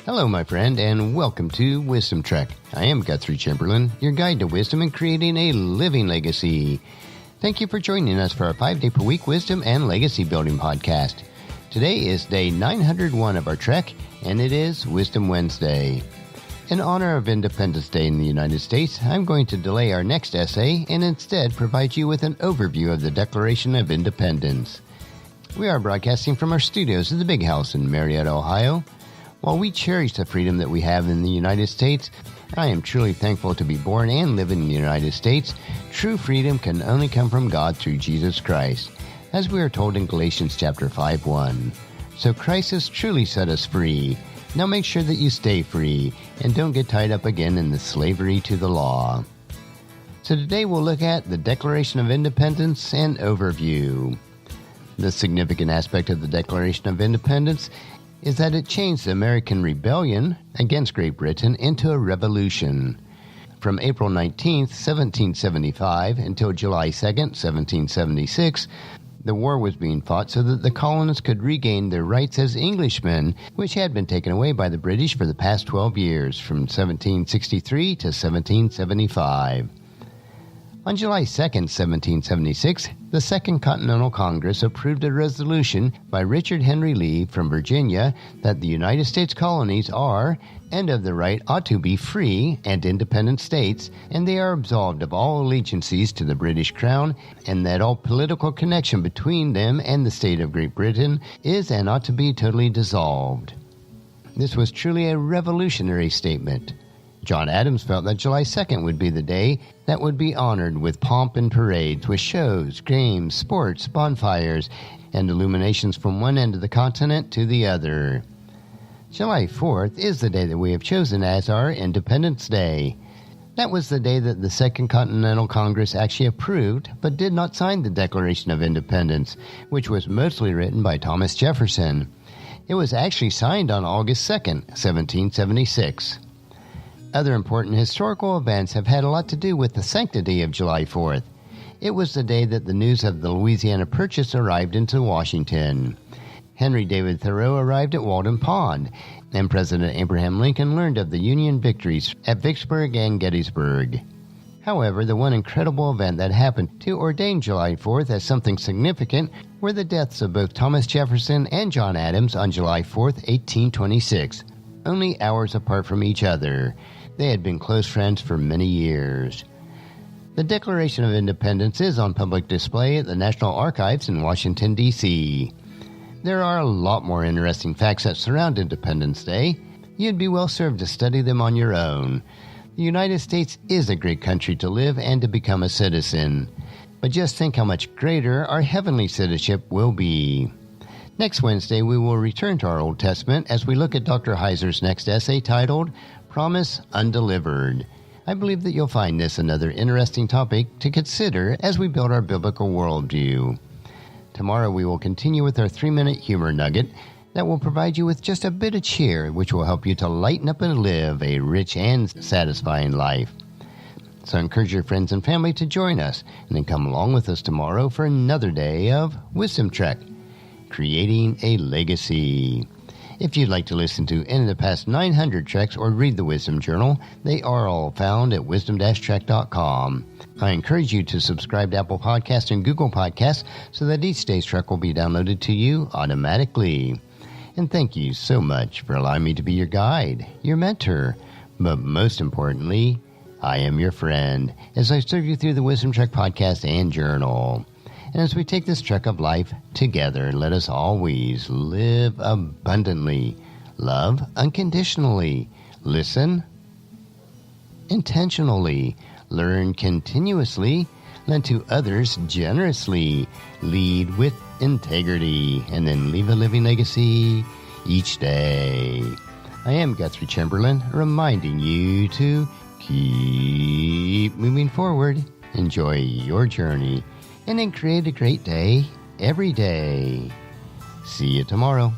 Hello, my friend, and welcome to Wisdom Trek. I am Guthrie Chamberlain, your guide to wisdom and creating a living legacy. Thank you for joining us for our 5-day-per-week wisdom and legacy building podcast. Today is day 901 of our trek, and it is Wisdom Wednesday. In honor of Independence Day in the United States, I'm going to delay our next essay and instead provide you with an overview of the Declaration of Independence. We are broadcasting from our studios at the Big House in Marietta, Ohio. While we cherish the freedom that we have in the United States, I am truly thankful to be born and live in the United States. True freedom can only come from God through Jesus Christ, as we are told in Galatians chapter 5:1. So Christ has truly set us free. Now make sure that you stay free and don't get tied up again in the slavery to the law. So today we'll look at the Declaration of Independence and overview. The significant aspect of the Declaration of Independence is that it changed the American rebellion against Great Britain into a revolution. From April 19, 1775 until July 2, 1776, the war was being fought so that the colonists could regain their rights as Englishmen, which had been taken away by the British for the past 12 years, from 1763 to 1775. On July 2, 1776, the Second Continental Congress approved a resolution by Richard Henry Lee from Virginia that the United States colonies are, and of the right ought to be, free and independent states, and they are absolved of all allegiances to the British Crown, and that all political connection between them and the state of Great Britain is and ought to be totally dissolved. This was truly a revolutionary statement. John Adams felt that July 2nd would be the day that would be honored with pomp and parades, with shows, games, sports, bonfires, and illuminations from one end of the continent to the other. July 4th is the day that we have chosen as our Independence Day. That was the day that the Second Continental Congress actually approved, but did not sign the Declaration of Independence, which was mostly written by Thomas Jefferson. It was actually signed on August 2nd, 1776. Other important historical events have had a lot to do with the sanctity of July 4th. It was the day that the news of the Louisiana Purchase arrived into Washington. Henry David Thoreau arrived at Walden Pond, and President Abraham Lincoln learned of the Union victories at Vicksburg and Gettysburg. However, the one incredible event that happened to ordain July 4th as something significant were the deaths of both Thomas Jefferson and John Adams on July 4th, 1826, only hours apart from each other. They had been close friends for many years. The Declaration of Independence is on public display at the National Archives in Washington, D.C. There are a lot more interesting facts that surround Independence Day. You'd be well served to study them on your own. The United States is a great country to live and to become a citizen. But just think how much greater our heavenly citizenship will be. Next Wednesday, we will return to our Old Testament as we look at Dr. Heiser's next essay titled Promise Undelivered. I believe that you'll find this another interesting topic to consider as we build our biblical worldview. Tomorrow we will continue with our 3-minute humor nugget that will provide you with just a bit of cheer, which will help you to lighten up and live a rich and satisfying life. So encourage your friends and family to join us, and then come along with us tomorrow for another day of Wisdom Trek, creating a legacy. If you'd like to listen to any of the past 900 treks or read the Wisdom Journal, they are all found at wisdom-trek.com. I encourage you to subscribe to Apple Podcasts and Google Podcasts so that each day's trek will be downloaded to you automatically. And thank you so much for allowing me to be your guide, your mentor, but most importantly, I am your friend as I serve you through the Wisdom Trek podcast and journal. And as we take this trek of life together, let us always live abundantly, love unconditionally, listen intentionally, learn continuously, lend to others generously, lead with integrity, and then leave a living legacy each day. I am Guthrie Chamberlain, reminding you to keep moving forward, enjoy your journey, and then create a great day every day. See you tomorrow.